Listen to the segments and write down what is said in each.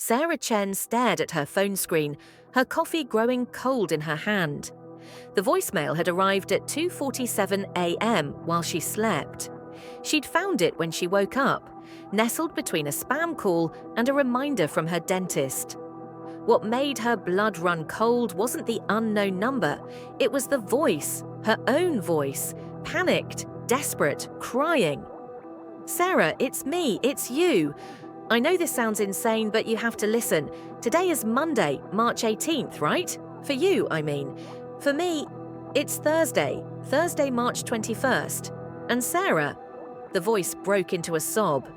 Sarah Chen stared at her phone screen, her coffee growing cold in her hand. The voicemail had arrived at 2:47 a.m. while she slept. She'd found it when she woke up, nestled between a spam call and a reminder from her dentist. What made her blood run cold wasn't the unknown number, it was the voice, her own voice, panicked, desperate, crying. "Sarah, it's me, it's you. I know this sounds insane, but you have to listen. Today is Monday, March 18th, right? For you, I mean. For me, it's Thursday, March 21st. And Sarah," the voice broke into a sob,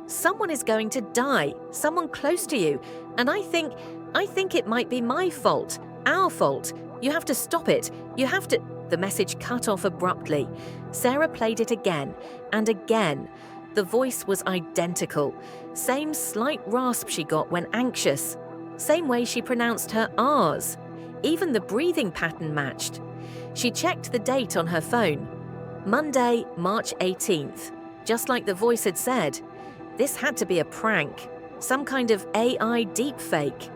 "someone is going to die, someone close to you, and I think it might be my fault, our fault. You have to stop it, you have to—" The message cut off abruptly. Sarah played it again and again. The voice was identical. Same slight rasp she got when anxious. Same way she pronounced her R's. Even the breathing pattern matched. She checked the date on her phone. Monday, March 18th. Just like the voice had said. This had to be a prank. Some kind of AI deepfake.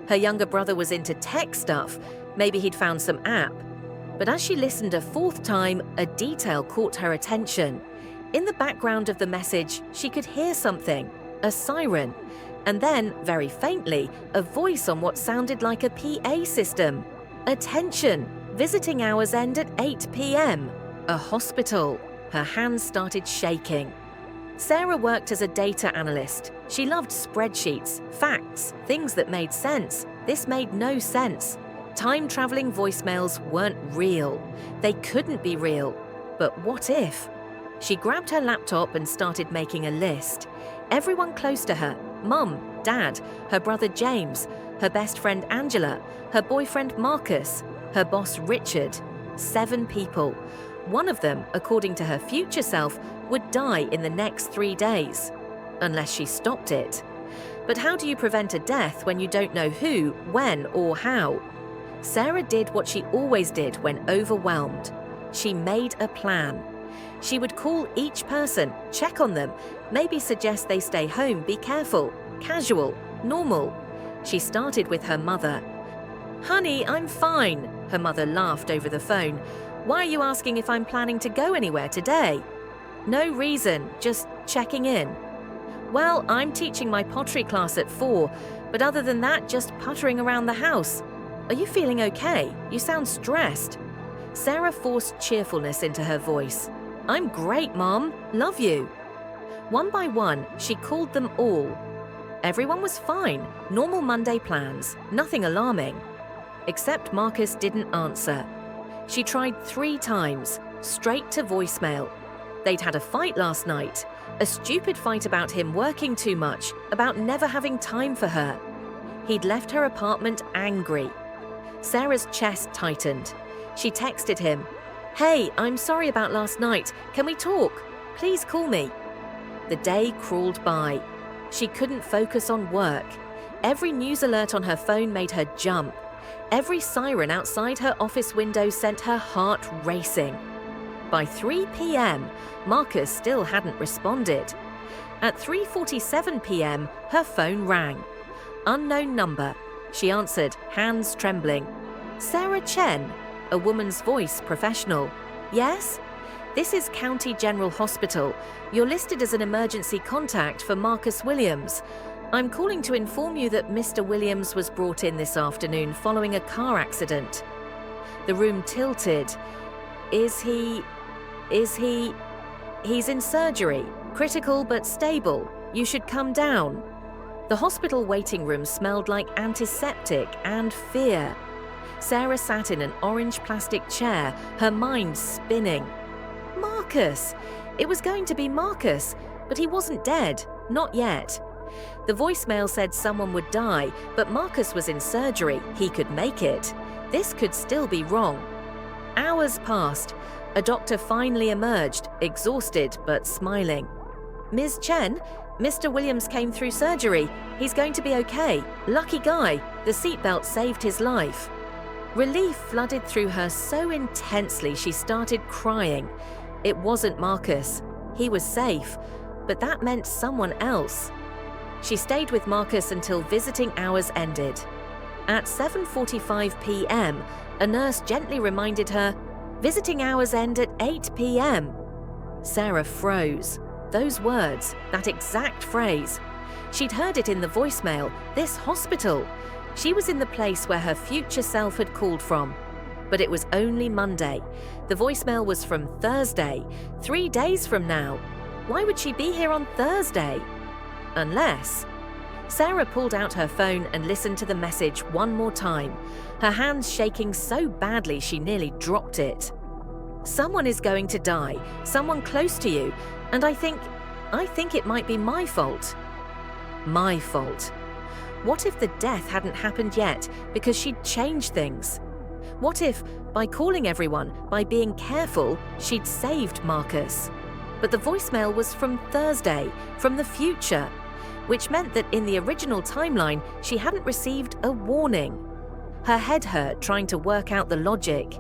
Her younger brother was into tech stuff. Maybe he'd found some app. But as she listened a fourth time, a detail caught her attention. In the background of the message, she could hear something, a siren, and then, very faintly, a voice on what sounded like a PA system. "Attention! Visiting hours end at 8 p.m. A hospital." Her hands started shaking. Sarah worked as a data analyst. She loved spreadsheets, facts, things that made sense. This made no sense. Time-traveling voicemails weren't real. They couldn't be real. But what if? She grabbed her laptop and started making a list. Everyone close to her, Mum, Dad, her brother James, her best friend Angela, her boyfriend Marcus, her boss Richard. 7 people. One of them, according to her future self, would die in the next 3 days. Unless she stopped it. But how do you prevent a death when you don't know who, when, or how? Sarah did what she always did when overwhelmed. She made a plan. She would call each person, check on them, maybe suggest they stay home, be careful, casual, normal. She started with her mother. "Honey, I'm fine," her mother laughed over the phone. "Why are you asking if I'm planning to go anywhere today?" "No reason, just checking in." "Well, I'm teaching my pottery class at 4, but other than that, just puttering around the house. Are you feeling okay? You sound stressed." Sarah forced cheerfulness into her voice. "I'm great, Mom. Love you." One by one, she called them all. Everyone was fine, normal Monday plans, nothing alarming. Except Marcus didn't answer. She tried 3 times, straight to voicemail. They'd had a fight last night, a stupid fight about him working too much, about never having time for her. He'd left her apartment angry. Sarah's chest tightened. She texted him, "Hey, I'm sorry about last night. Can we talk? Please call me." The day crawled by. She couldn't focus on work. Every news alert on her phone made her jump. Every siren outside her office window sent her heart racing. By 3 p.m., Marcus still hadn't responded. At 3:47 p.m., her phone rang. Unknown number. She answered, hands trembling. "Sarah Chen," a woman's voice, professional. "Yes? This is County General Hospital. You're listed as an emergency contact for Marcus Williams. I'm calling to inform you that Mr. Williams was brought in this afternoon following a car accident." The room tilted. Is he... He's in surgery. Critical but stable. You should come down." The hospital waiting room smelled like antiseptic and fear. Sarah sat in an orange plastic chair, her mind spinning. Marcus! It was going to be Marcus, but he wasn't dead. Not yet. The voicemail said someone would die, but Marcus was in surgery. He could make it. This could still be wrong. Hours passed. A doctor finally emerged, exhausted but smiling. "Ms. Chen, Mr. Williams came through surgery. He's going to be okay. Lucky guy. The seatbelt saved his life." Relief flooded through her so intensely she started crying. It wasn't Marcus. He was safe, but that meant someone else. She stayed with Marcus until visiting hours ended. At 7:45 p.m., a nurse gently reminded her, "Visiting hours end at 8 p.m. Sarah froze. Those words, that exact phrase. She'd heard it in the voicemail, this hospital. She was in the place where her future self had called from. But it was only Monday. The voicemail was from Thursday, 3 days from now. Why would she be here on Thursday? Unless... Sarah pulled out her phone and listened to the message one more time, her hands shaking so badly she nearly dropped it. "Someone is going to die, someone close to you, and I think it might be my fault." My fault. What if the death hadn't happened yet because she'd changed things? What if, by calling everyone, by being careful, she'd saved Marcus? But the voicemail was from Thursday, from the future, which meant that in the original timeline, she hadn't received a warning. Her head hurt trying to work out the logic.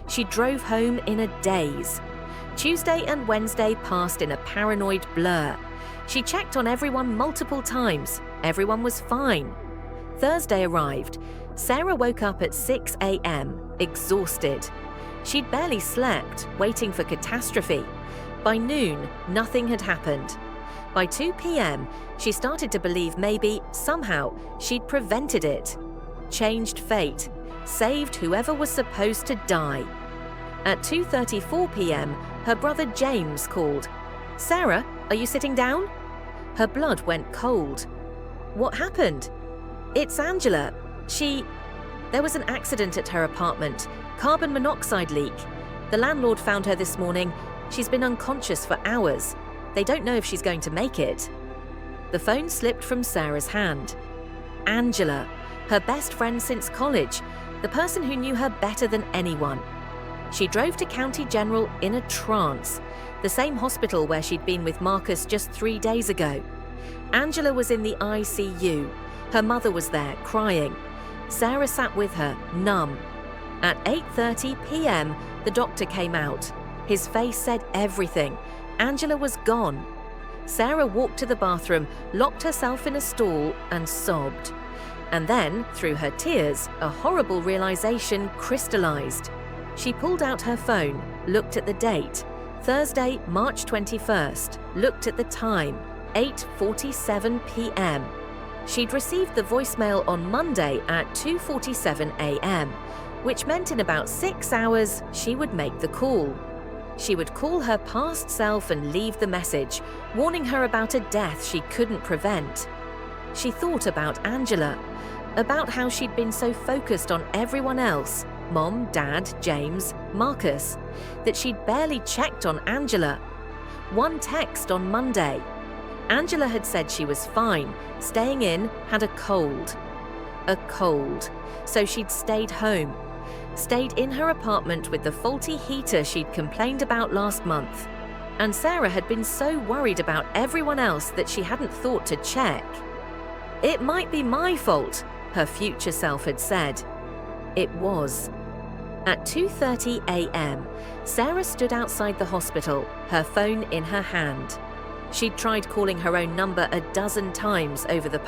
She drove home in a daze. Tuesday and Wednesday passed in a paranoid blur. She checked on everyone multiple times. Everyone was fine. Thursday arrived. Sarah woke up at 6 a.m., exhausted. She'd barely slept, waiting for catastrophe. By noon, nothing had happened. By 2 p.m., she started to believe maybe, somehow, she'd prevented it. Changed fate. Saved whoever was supposed to die. At 2:34 p.m., her brother James called. "Sarah, are you sitting down?" Her blood went cold. "What happened?" "It's Angela. There was an accident at her apartment. Carbon monoxide leak. The landlord found her this morning. She's been unconscious for hours. They don't know if she's going to make it." The phone slipped from Sarah's hand. Angela, her best friend since college, the person who knew her better than anyone. She drove to County General in a trance, the same hospital where she'd been with Marcus just 3 days ago. Angela was in the ICU. Her mother was there, crying. Sarah sat with her, numb. At 8:30 p.m., the doctor came out. His face said everything. Angela was gone. Sarah walked to the bathroom, locked herself in a stall, and sobbed. And then, through her tears, a horrible realization crystallized. She pulled out her phone, looked at the date, Thursday, March 21st, looked at the time, 8:47 p.m. She'd received the voicemail on Monday at 2:47 a.m., which meant in about 6 hours she would make the call. She would call her past self and leave the message, warning her about a death she couldn't prevent. She thought about Angela, about how she'd been so focused on everyone else, Mom, Dad, James, Marcus, that she'd barely checked on Angela. One text on Monday. Angela had said she was fine, staying in, had a cold. A cold. So she'd stayed home. Stayed in her apartment with the faulty heater she'd complained about last month. And Sarah had been so worried about everyone else that she hadn't thought to check. "It might be my fault," her future self had said. It was. At 2:30 a.m., Sarah stood outside the hospital, her phone in her hand. She'd tried calling her own number a dozen times over the